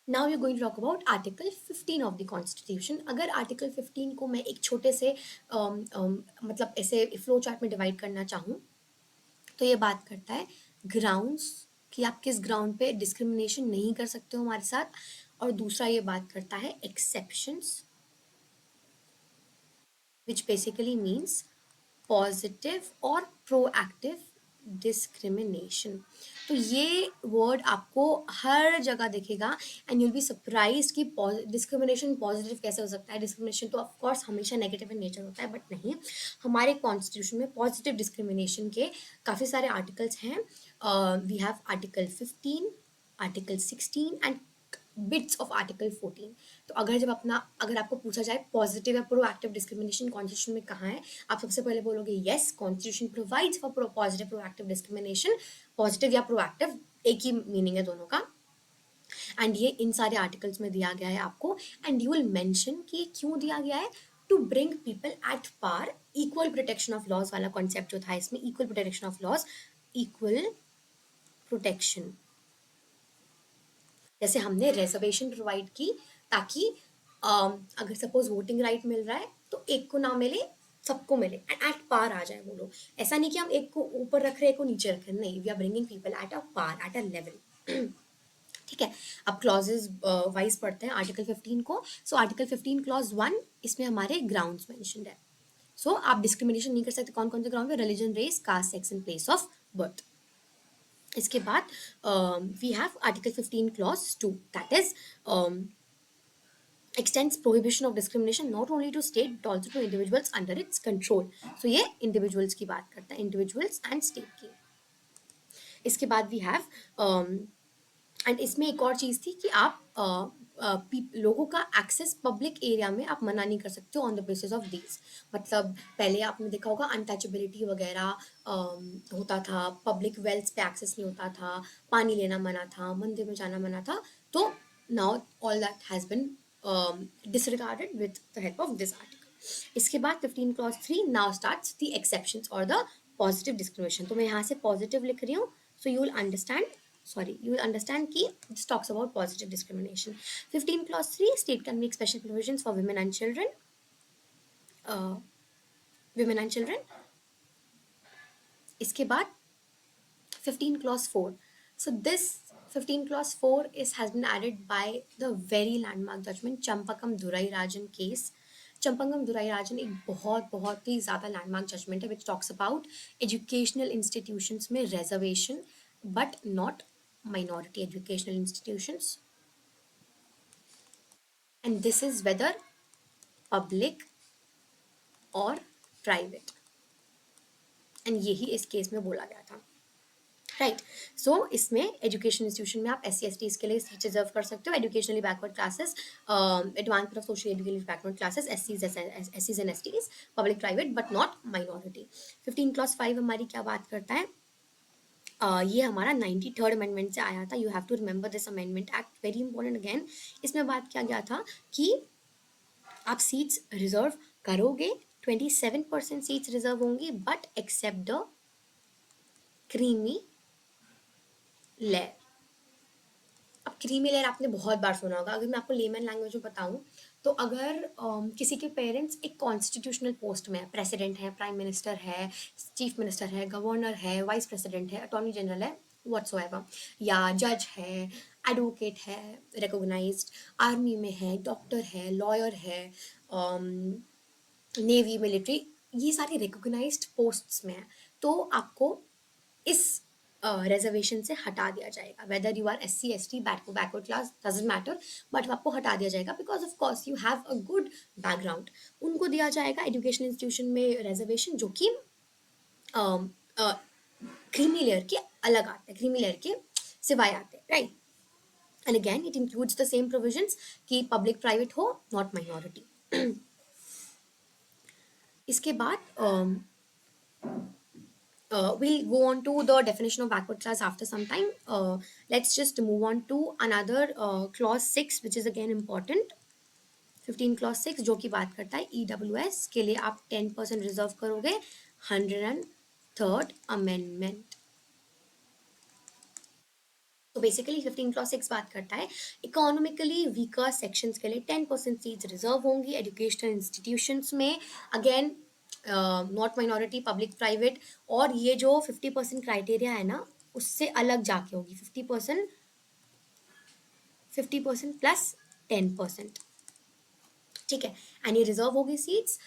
Now you going to talk about article 15 of the constitution. अगर article 15 को मैं एक छोटे से मतलब ऐसे फ्लो चार्ट में डिवाइड करना चाहूँ, तो ये बात करता है ग्राउंड्स कि आप किस ग्राउंड पे डिस्क्रिमिनेशन नहीं कर सकते हो हमारे साथ, और दूसरा ये बात करता है exceptions, which basically means positive और प्रोएक्टिव डिस्क्रिमिनेशन। तो ये वर्ड आपको हर जगह दिखेगा एंड यूल बी सरप्राइज कि डिस्क्रिमिनेशन पॉजिटिव कैसे हो सकता है। डिस्क्रिमिनेशन तो ऑफ कोर्स हमेशा नेगेटिव इन नेचर होता है, बट नहीं, हमारे कॉन्स्टिट्यूशन में पॉजिटिव डिस्क्रिमिनेशन के काफ़ी सारे आर्टिकल्स हैं। We have article 15, article 16 and bits of article 14। तो अगर आपको पूछा जाए पॉजिटिव या प्रोएक्टिव डिस्क्रिमिनेशन कॉन्स्टिट्यूशन में कहाँ है, आप सबसे पहले बोलोगे yes, constitution provides for positive proactive discrimination. Positive या प्रोएक्टिव एक ही मीनिंग है दोनों का, एंड ये इन सारे आर्टिकल्स में दिया गया है आपको। एंड यू विल मेंशन कि ये क्यों दिया गया है, to bring people at par. Equal protection of laws वाला कॉन्सेप्ट जो था इसमें, equal protection of laws, equal protection. जैसे हमने रिजर्वेशन प्रोवाइड की ताकि अगर सपोज वोटिंग राइट मिल रहा है तो एक को ना मिले, सबको मिले एंड एट पार आ जाए वो लोग। ऐसा नहीं कि हम एक को ऊपर रख रहे हैं, एक को नीचे रख रहे हैं, नहीं, we are bringing people at a par, at a level. ठीक है, अब क्लॉजेज वाइज पढ़ते हैं आर्टिकल 15 को। सो आर्टिकल 15 क्लॉज 1, इसमें हमारे ग्राउंड्स मेंशन्ड है। सो आप डिस्क्रिमिनेशन नहीं कर सकते कौन कौन से ग्राउंड पे, religion, race, caste, sex and place of birth. इसके बाद we have article 15 clause 2, that is extends prohibition of discrimination not only to state but also to individuals under its control. So ये individuals की बात करता है, individuals and state की। इसके बाद वी हैव एंड इसमें एक और चीज़ थी कि आप लोगों का एक्सेस पब्लिक एरिया में आप मना नहीं कर सकते on the basis of these. मतलब पहले आपने देखा होगा अनटचेबिलिटी वगैरह होता था, पब्लिक वेल्थ पे एक्सेस नहीं होता था, पानी लेना मना था, मंदिर में जाना मना था। तो now all that has been disregarded with the help of this article. इसके बाद 15 clause 3 now starts the exceptions or the positive discrimination। तो मैं यहाँ से positive लिख रही हूँ, so you will understand कि this talks about positive discrimination। 15 clause 3 state can make special provisions for women and children, uh, women and children। इसके बाद 15 clause 4, so this 15 clause 4 has been added by the very landmark judgment Champakam Durai Rajan case। Champakam दुराई राजन एक बहुत बहुत ही ज़्यादा landmark judgement है which talks about educational institutions में reservation but not minority educational institutions, and this is whether public और private, and यही इस case में बोला गया था। राइट, सो इसमें एजुकेशन इंस्टीट्यूशन में आप SC/STs के लिए सीट रिजर्व कर सकते हो, educationally backward classes, advance of social educationally backward classes, SCs and STs, public private but not minority. 15 clause 5 हमारी क्या बात करता है, ये हमारा 93rd अमेंडमेंट से आया था। You have to remember this amendment act, very important. Again इसमें बात किया गया था कि आप सीट्स रिजर्व करोगे, 27% सीट्स रिजर्व होंगी but except the creamy layer. अब क्रीमी लेयर आपने बहुत बार सुना होगा। अगर मैं आपको लेमन लैंग्वेज में बताऊं तो अगर किसी के पेरेंट्स एक कॉन्स्टिट्यूशनल पोस्ट में है, प्रेसिडेंट है, प्राइम मिनिस्टर है, चीफ मिनिस्टर है, गवर्नर है, वाइस प्रेसिडेंट है, अटॉर्नी जनरल है, व्हाट्सोएवर, या जज है, एडवोकेट है रिकॉग्नाइज्ड, आर्मी में है, डॉक्टर है, लॉयर है, नेवी, मिलिट्री, ये सारी रिकॉग्नाइज्ड पोस्ट्स में है, तो आपको इस रिजर्वेशन से हटा दिया जाएगा। Whether you are SC/ST, backward class, doesn't matter, but आपको हटा दिया जाएगा because of course you have a good background. उनको दिया जाएगा एजुकेशन इंस्टीट्यूशन में रिजर्वेशन जो कि क्रीमी लेयर के अलग आते हैं, क्रीमी लेयर के सिवाय आते हैं। Right, and again it includes the same provisions कि पब्लिक प्राइवेट हो, नॉट माइनॉरिटी। इसके बाद we'll go on to the definition of backward class after some time. Let's just move on to another clause 6 which is again important। 15 clause 6 जो कि बात करता है EWS के लिए आप 10% रिजर्व करोगे, 103rd अमेंडमेंट। तो बेसिकली 15 क्लॉज 6 बात करता है इकोनॉमिकली वीकर सेक्शंस के लिए 10% सीट्स रिजर्व होंगी एजुकेशनल इंस्टीट्यूशंस में, again not minority, public private, और ये जो 50% क्राइटेरिया है ना उससे अलग जाके होगी, 50%, 50% प्लस 10%, ठीक है। एंड ये रिजर्व होगी सीट्स।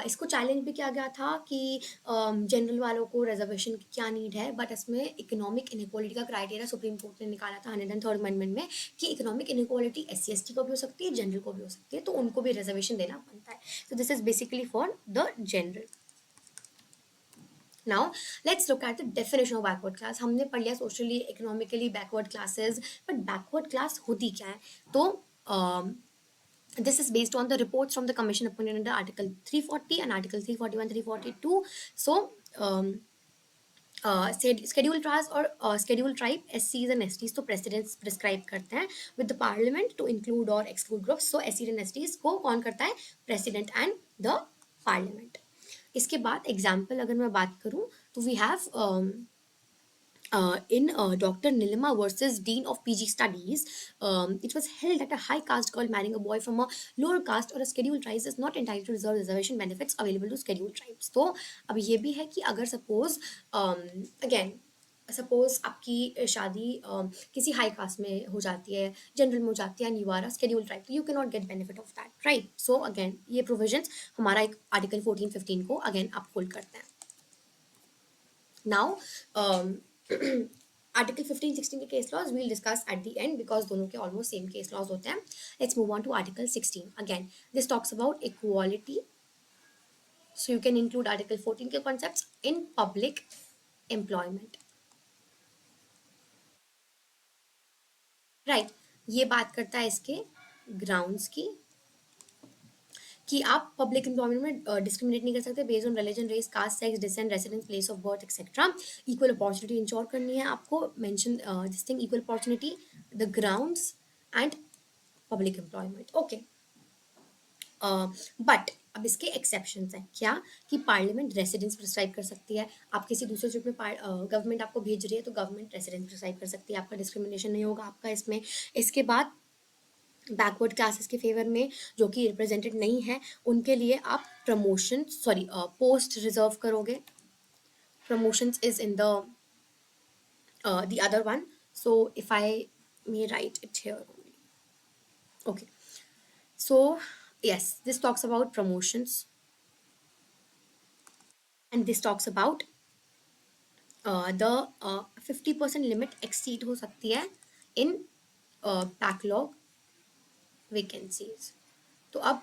इसको चैलेंज भी किया गया था कि जनरल वालों को रिजर्वेशन की क्या नीड है, बट इसमें इकोनॉमिक इनक्वालिटी का क्राइटेरिया सुप्रीम कोर्ट ने निकाला था 103rd अमेंडमेंट में कि इकोनॉमिक इनक्वालिटी SC ST को भी हो सकती है, जनरल को भी हो सकती है, तो उनको भी रिजर्वेशन देना बनता है। तो this is basically for the general. Now let's look at the definition of backward class. हमने पढ़ लिया socially economically backward classes, but backward class होती क्या है? तो this is based on the reports from the commission appointed under Article 340 and Article 341, 342. So scheduled tribes or scheduled tribe SCs and STs तो precedents prescribe करते हैं with the parliament to include or exclude groups. So SCs and STs को कौन करता है? President and the parliament. इसके बाद example अगर मैं बात करूं तो we have in Dr. Nilima versus Dean of PG Studies, it was held that a high caste girl marrying a boy from a lower caste or a scheduled tribe is not entitled to reserve reservation benefits available to scheduled tribes. तो अब ये भी है कि अगर suppose again suppose आपकी शादी किसी हाई कास्ट में हो जाती है, जनरल में हो जाती है, and you are a schedule tribe, तो you can not get benefit of that, right? So again ये प्रोविजंस हमारा एक आर्टिकल 14-15 को अगेन अपहोल्ड करते हैं। नाउ आर्टिकल 15-16 के case laws we'll discuss at the end because दोनों के ऑलमोस्ट सेम केस लॉज होते हैं। Let's move on to article 16। Again this talks about equality, so you can include article 14 के concepts in public employment, right? ये बात करता है इसके ग्राउंड्स की कि आप पब्लिक एम्प्लॉयमेंट में डिस्क्रिमिनेट नहीं कर सकते based on religion, race, caste, sex, descent, residence, place of birth etcetera. Equal opportunity ensure करनी है आपको, mention this thing, equal opportunity, the grounds and public employment, okay. But अब इसके एक्सेप्शंस हैं क्या? कि पार्लियामेंट रेसिडेंस प्रिस्क्राइब कर सकती है, आप किसी दूसरे स्टेट में गवर्नमेंट आपको भेज रही है तो गवर्नमेंट रेसिडेंस प्रिस्क्राइब कर सकती है, आपका डिस्क्रिमिनेशन नहीं होगा आपका इसमें। इसके बाद बैकवर्ड क्लासेस के फेवर में जो कि रिप्रेजेंटेड नहीं है उनके लिए आप प्रमोशन सॉरी पोस्ट रिजर्व करोगे, promotions is in the other one, so if I may write it here only, okay. So yes, this talks about promotions and this talks about the 50% limit exceed हो सकती है in backlog vacancies। तो अब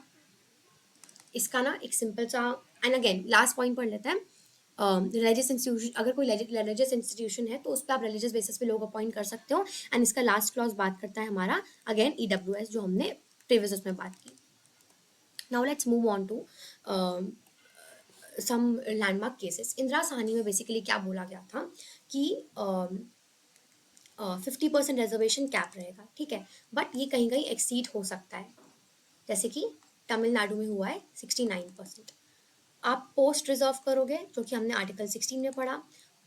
इसका ना एक simple सा, and again last point पढ़ लेते हैं। रिलीजियस इंस्टीट्यूशन, अगर कोई रिलीजियस इंस्टीट्यूशन है तो उस पर आप रिलीजियस बेसिस पे लोग अपॉइंट कर सकते हो। एंड इसका लास्ट क्लॉज बात करता है हमारा अगेन EWS जो हमने प्रीवियस उसमें बात की। Now let's move on to some landmark cases. Indira Sahni में बेसिकली क्या बोला गया था कि 50% रिजर्वेशन कैप रहेगा, ठीक है, बट ये कहीं कहीं एक्सीड हो सकता है, जैसे कि तमिलनाडु में हुआ है 69%। आप पोस्ट रिजर्व करोगे जो कि हमने आर्टिकल 16 में पढ़ा,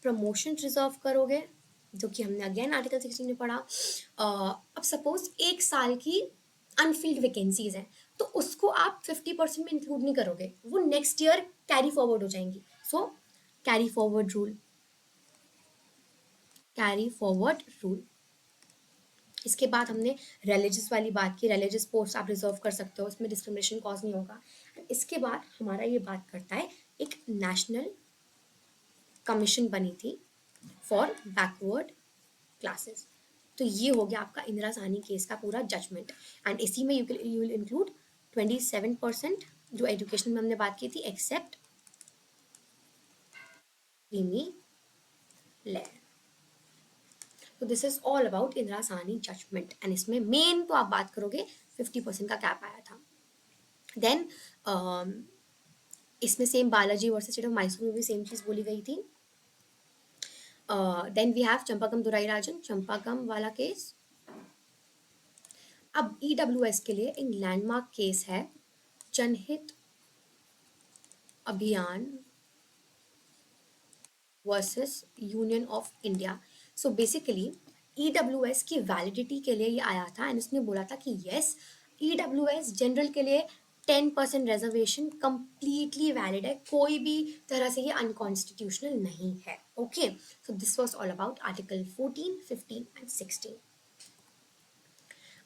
प्रमोशन रिजर्व करोगे जो कि हमने अगेन आर्टिकल 16 में पढ़ा। अब सपोज 1 साल की अनफिल्ड वैकेंसीज हैं तो उसको आप 50% में इंक्लूड नहीं करोगे, वो नेक्स्ट ईयर कैरी फॉरवर्ड हो जाएंगी। So carry forward rule, carry forward rule. इसके बाद हमने रिलीजियस वाली बात की, रिलीजियस पोस्ट आप रिजर्व कर सकते हो, उसमें डिस्क्रिमिनेशन कॉज नहीं होगा। इसके बाद हमारा ये बात करता है एक नेशनल कमीशन बनी थी फॉर बैकवर्ड क्लासेस। तो ये हो गया आपका इंदिरा साहनी केस का पूरा जजमेंट। एंड इसी में यू विल इंक्लूड 27% जो एजुकेशन में हमने बात की थी एक्सेप्ट क्रीमी लेयर। तो this is all about Indira Sahni judgement. And इसमें मेन तो आप बात करोगे 50% का कैप आया था। देन इसमें same Balaji versus state of Mysore में भी सेम चीज बोली गई थी। देन वी हैव चंपाकम दुराई राजन, चंपाकम वाला केस। अब EWS के लिए एक लैंडमार्क केस है जनहित अभियान versus Union of India. So basically EWS की वैलिडिटी के लिए ये आया था एंड उसने बोला था कि यस, EWS जनरल के लिए 10% रिजर्वेशन कंप्लीटली वैलिड है, कोई भी तरह से ये अनकॉन्स्टिट्यूशनल नहीं है. Okay, so this was all about article 14, 15 and 16.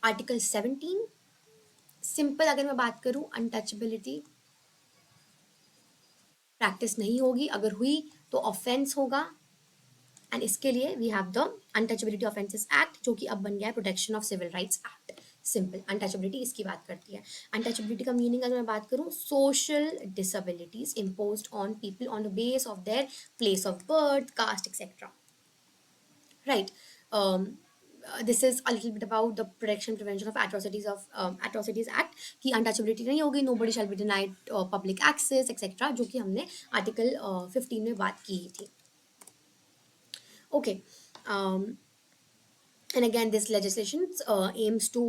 Article 17, simple अगर मैं बात करूं, अनटचेबिलिटी प्रैक्टिस नहीं होगी, अगर हुई तो ऑफेंस होगा. एंड इसके लिए we have the untouchability offences act, जो कि अब बन गया है protection of civil rights act. Simple untouchability इसकी बात करती है. अनटचेबिलिटी का मीनिंग अगर मैं बात करूं, social disabilities imposed on people on the base of their place of birth, caste etcetera. Right. This is a little bit about the protection prevention of atrocities act की अनटचेबिलिटी नहीं होगी, nobody shall be denied public access etc, जो कि हमने article 15 में बात की थी. Okay. And again, this legislation aims to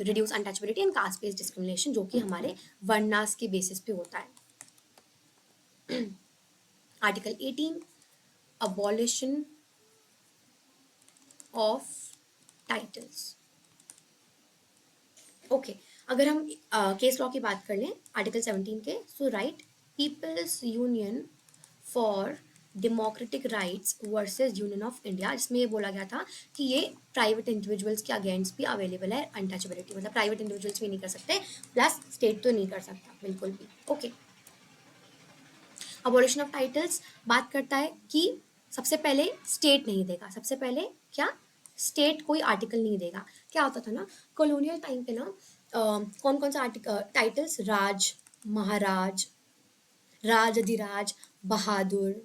reduce untouchability and caste-based discrimination, जो कि हमारे वर्णास के बेसिस पे होता है. Article 18, abolition of titles. Okay, अगर हम केस लॉ की बात कर लें आर्टिकल 17 के, so right, People's Union for Democratic Rights versus Union of India, जिसमें ये बोला गया था कि ये प्राइवेट इंडिविजुअल्स के अगेंस्ट भी अवेलेबल है अनटचेबिलिटी, मतलब प्राइवेट इंडिविजुअल्स भी नहीं कर सकते, प्लस स्टेट तो नहीं कर सकता बिल्कुल भी. ओके. अबॉलिशन ऑफ टाइटल्स बात करता है कि सबसे पहले स्टेट नहीं देगा, सबसे पहले क्या, स्टेट कोई आर्टिकल नहीं देगा. क्या होता था ना, कॉलोनियल टाइम पे ना, कौन कौन सा आर्टिकल टाइटल्स, राज, महाराज, राज अधिराज, बहादुर,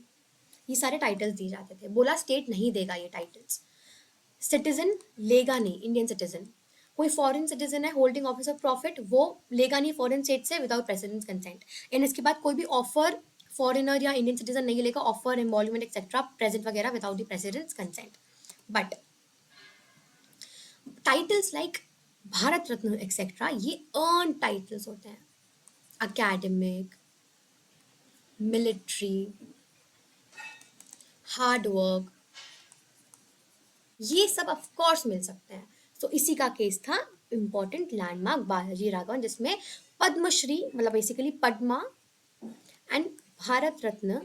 ये सारे टाइटल्स दिए जाते थे. बोला स्टेट नहीं देगा ये टाइटल्स. सिटीजन लेगा नहीं, इंडियन सिटीजन. कोई फॉरेन सिटीजन है होल्डिंग ऑफिस ऑफ प्रॉफिट, वो लेगा नहीं फॉरेन स्टेट से विदाउट प्रेसिडेंट कंसेंट. एंड इसके बाद कोई भी ऑफर फॉरेनर या इंडियन सिटीजन नहीं लेगा, ऑफर, एम्बॉल्यूमेंट एक्सेट्रा, प्रेजेंट वगैरह, without the president consent. But titles like Bharat Ratna etcetera, ये अर्न टाइटल्स होते हैं. अकेडमिक, मिलिट्री, हार्ड वर्क, ये सब ऑफ कोर्स मिल सकते हैं. सो इसी का केस था इंपॉर्टेंट लैंडमार्क बालाजी राघवन, जिसमें पद्मश्री मतलब बेसिकली पद्मा एंड भारत रत्न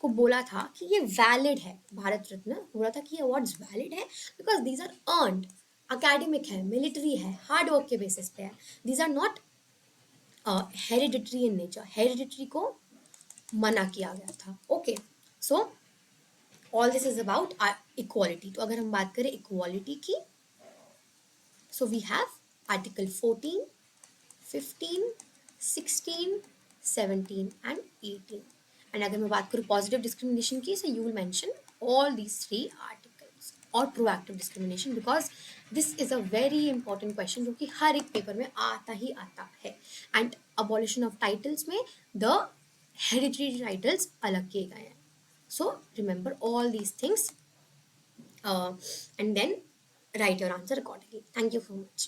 को बोला था कि ये वैलिड है. भारत रत्न बोला था कि ये अवार्ड्स वैलिड है because these are earned, academic है, मिलिट्री है, हार्ड वर्क के बेसिस पे है. These are not hereditary in nature. Hereditary को मना किया गया था. Okay, so all this is about equality. तो अगर हम बात करें इक्वालिटी की, so we have article 14, 15, 16, 17 and 18. And अगर मैं बात करूँ पॉजिटिव डिस्क्रिमिनेशन की, so you will mention all these 3 articles. और proactive discrimination, because this is a very important question जो कि हर एक पेपर में आता ही आता है. एंड अबॉलिशन ऑफ टाइटल्स में द हेरिडिटरी टाइटल्स अलग किए गए हैं. So remember all these things and then write your answer accordingly. Thank you so much.